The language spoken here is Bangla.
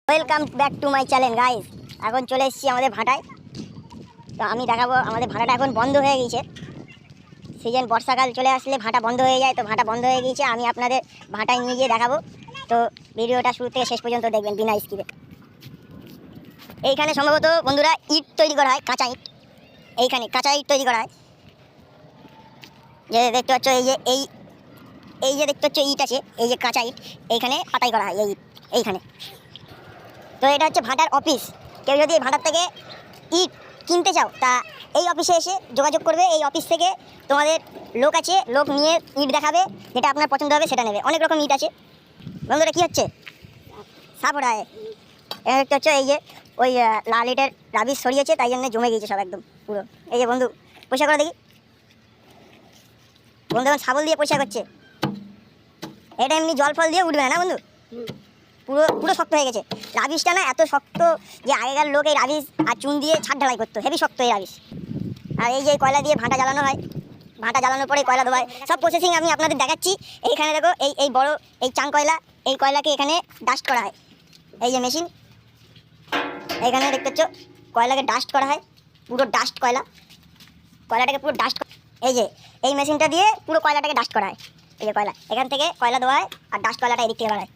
Welcome back to my channel guys. এখন চলে এসেছি আমাদের ভাটায়। তো আমি দেখাবো আমাদের ভাটাটা এখন বন্ধ হয়ে গিয়েছে। সিজন বর্ষাকাল চলে আসলে ভাটা বন্ধ হয়ে যায়, তো ভাটা বন্ধ হয়ে গিয়েছে। আমি আপনাদের ভাটায় নিয়ে গিয়ে দেখাবো। তো ভিডিওটা শুরু থেকে শেষ পর্যন্ত দেখবেন বিনা স্কিপে। এইখানে সম্ভবত বন্ধুরা ইট তৈরি করা হয়, কাঁচা ইট। এইখানে কাঁচা ইট তৈরি করা হয়। যে দেখতে পাচ্ছ এই যে দেখতে পাচ্ছ ইট আছে, এই যে কাঁচা ইট, এইখানে পাতাই করা হয় এই ইট এইখানে। তো এটা হচ্ছে ভাটার অফিস। কেউ যদি ভাটার থেকে ইট কিনতে চাও তা এই অফিসে এসে যোগাযোগ করবে। এই অফিস থেকে তোমাদের লোক আছে, লোক নিয়ে ইট দেখাবে, যেটা আপনার পছন্দ হবে সেটা নেবে। অনেক রকম ইট আছে বন্ধুরা। কী হচ্ছে সাপ ওড়ায় দেখতে হচ্ছে, এই যে ওই লাল ইটের রাবিশ সরিয়েছে, তাই জন্য জমে গিয়েছে সব একদম পুরো। এই যে বন্ধু পয়সা করে দেখি, বন্ধু এখন শাবল দিয়ে পয়সা করছে। এটা এমনি জল ফল দিয়ে উঠবে না বন্ধু, পুরো পুরো শক্ত হয়ে গেছে। রাবিশটা না এত শক্ত যে আগেকার লোক এই রাবিশ আর চুন দিয়ে ছাদ ঢালাই করতো, হেভি শক্ত এই রাবিশ। আর এই যে কয়লা দিয়ে ভাটা জ্বালানো হয়, ভাটা জ্বালানোর পরে কয়লা ধোয়ায়, সব প্রসেসিং আমি আপনাদের দেখাচ্ছি। এইখানে দেখো এই বড় এই চাং কয়লা, এই কয়লাকে এখানে ডাস্ট করা হয়। এই যে মেশিন, এইখানে দেখতে পাচ্ছ কয়লাকে ডাস্ট করা হয়, পুরো ডাস্ট কয়লাটাকে পুরো ডাস্ট। এই যে এই মেশিনটা দিয়ে পুরো কয়লাটাকে ডাস্ট করা হয়। এই যে কয়লা, এখান থেকে কয়লা ধোয়া হয় আর ডাস্ট কয়লাটা এদিক থেকে বাড়ায়।